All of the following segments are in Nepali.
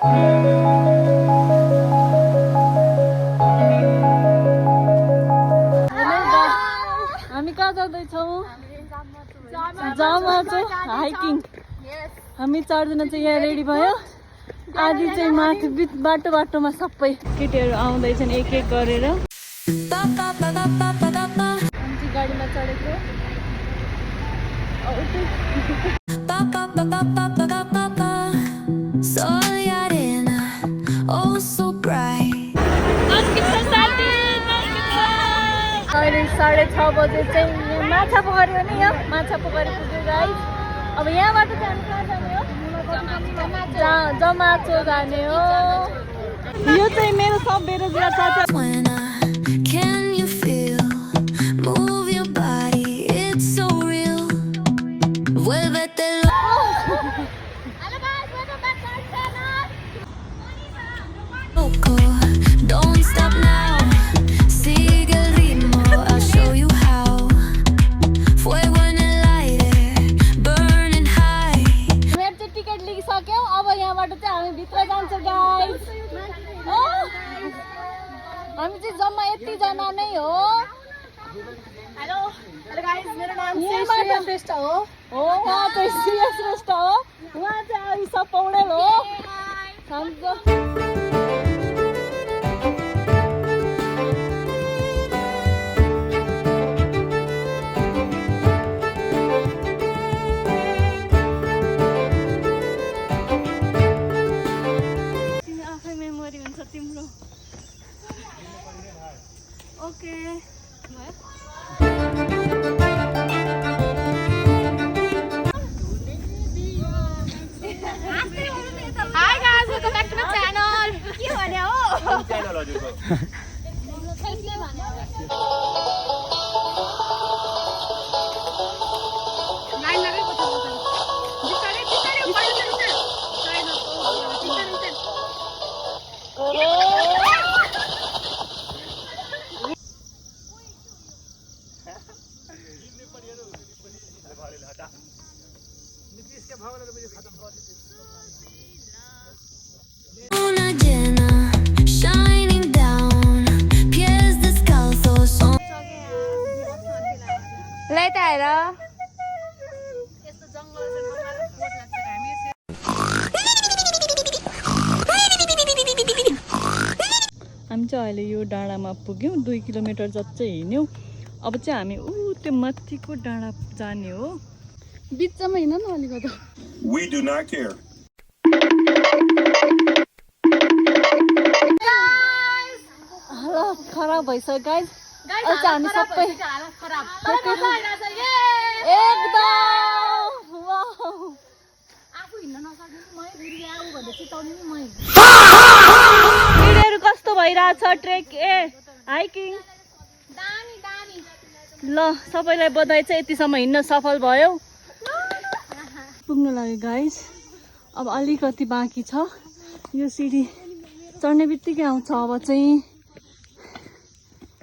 हामी कहाँ जाँदैछौँ? जामा चाहिँ हाइकिङ। हामी 4 जना चाहिँ यहाँ रेडी भयो। आदि चाहिँ माथि बाटोमा सबै केटीहरू आउँदैछन् एक एक गरेर। हामी गाडीमा चढेको। अहिले 6:30 बजे चाहिँ माछा पोखरी हो नि यो माछा पोखरी पुग्यो गाइस। अब यहाँबाट चाहिँ हामी कहाँ जाने हो? जमाचो जाने हो। यो चाहिँ मेरो सब बेरोजगार साथी। हामी चाहिँ जम्मा यति जना नै हो। हेलो गाइस, मेरो नाम श्रेया श्रेष्ठ हो। उहाँ चाहिँ श्रेया श्रेष्ठ हो। उहाँ चाहिँ आइसा पौडेल हो। आफै मेमोरी हुन्छ तिम्रो। Okay hi guys, welcome back to my channel. के भन्यो हो? च्यानल हजुरको। लाइन लगाएको छ। बिस्तारै बिस्तारै उपर हामी चाहिँ अहिले यो डाँडामा पुग्यौँ। 2 किलोमिटर जति चाहिँ हिँड्यौँ। अब चाहिँ हामी त्यो माथिको डाँडा जाने हो। बिचमा हिँड न अलिकति। We do not care. हालत खराब भइसक्यो गाइस। अहिले चाहिँ हामी सबै एकदम भिडियोहरू कस्तो भइरहेछ? ट्रेक हाइकिङ ल सबैलाई बधाई छ। यतिसम्म हिँड्न सफल भयो। पुग्न लाग्यो गाइस। अब अलिकति बाँकी छ। यो सिडी चढ्ने बित्तिकै आउँछ। अब चाहिँ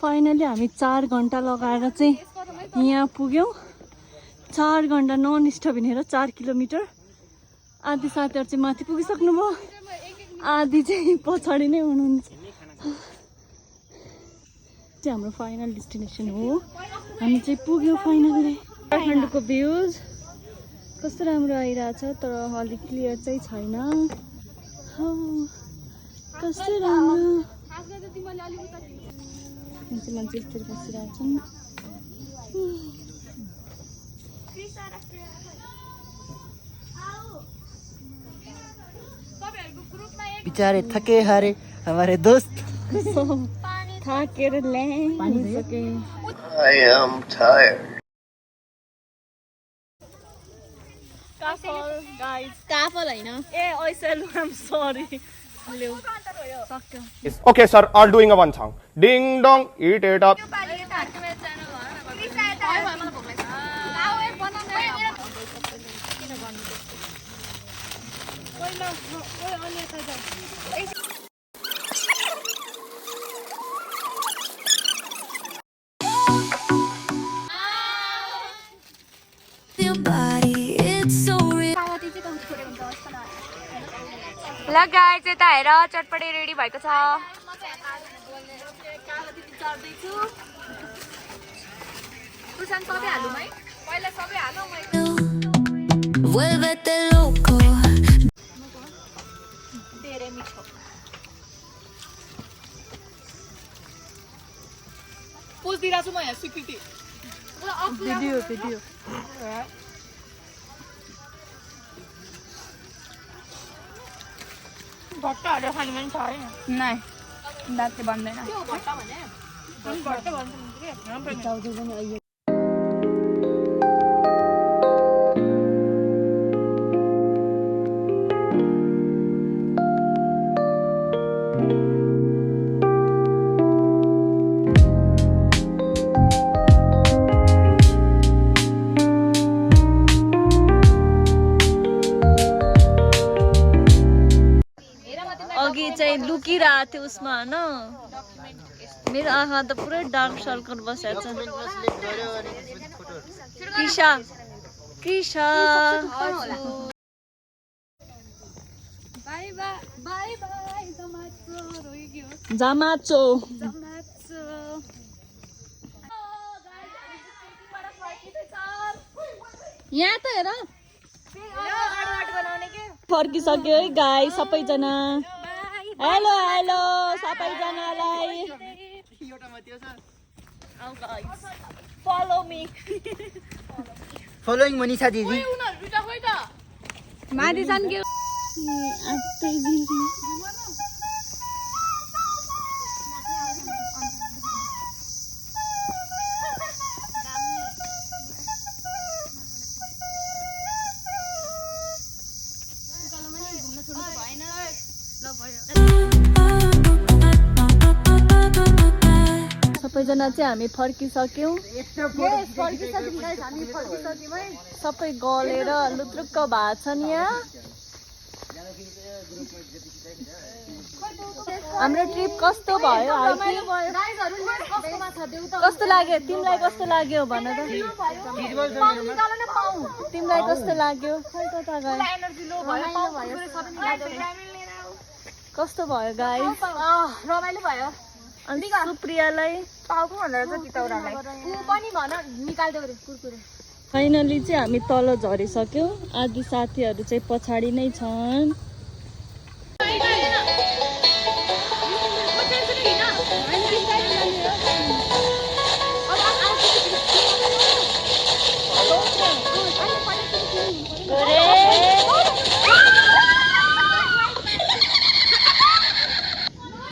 फाइनली हामी 4 घन्टा लगाएर चाहिँ यहाँ पुग्यौँ। 4 घन्टा नन स्टप हिँडेर 4 किलोमिटर। आधी साथीहरू चाहिँ माथि पुगिसक्नु भयो, आधी चाहिँ पछाडि नै हुनुहुन्छ। चाहिँ हाम्रो फाइनल डेस्टिनेसन हो। हामी चाहिँ पुग्यौँ फाइनली। काठमाडौँको भ्यूज कस्तो राम्रो आइरहेछ, तर अलिक क्लियर चाहिँ छैन। कस्तो राम्रो मान्छे यस्तरी बसिरहेछन्। बेचारे थके हारे हमारे दोस्त थाकेर ल्याइसके। I am tired. काफल गाइस, काफल हैन ए ओइसेल आम सरी। ल्याउ सक्यो। Okay, sir, all doing a one song. Ding dong, eat it up. ल ल गाइस यता हेर चटपटे रेडी भएको छ Vuélvete loco. भिडियो भट्टाहरु खानु पनि छ हैन नै दातले बन्दैन अघि चाहिँ लुकिरहेको थियो उसमा होइन मेरो आँखा त पुरै डार्क सर्कल बसेको छ कृषा कृषा जामाचो यहाँ त हेर फर्किसक्यो है गाई सबैजना हेलो हेलो सबैजनालाई फलो मी फलोइङ मनिषा दिदी माथि छन् के सबैजना चाहिँ हामी फर्किसक्यौँ सबै गलेर लुत्रुक्क भएको छन् यहाँ हाम्रो ट्रिप कस्तो भयो कस्तो लाग्यो तिमीलाई कस्तो लाग्यो भन त तिमीलाई कस्तो लाग्यो कस्तो भयो गाइस रमाइलो भयो अनि सुप्रियालाई पाउको भनेर चाहिँ तितौरालाई उ पनि भन निकाल्दै गरे कुरकुरे फाइनली चाहिँ हामी तल झरिसक्यौँ आदि साथीहरू चाहिँ पछाडि नै छन्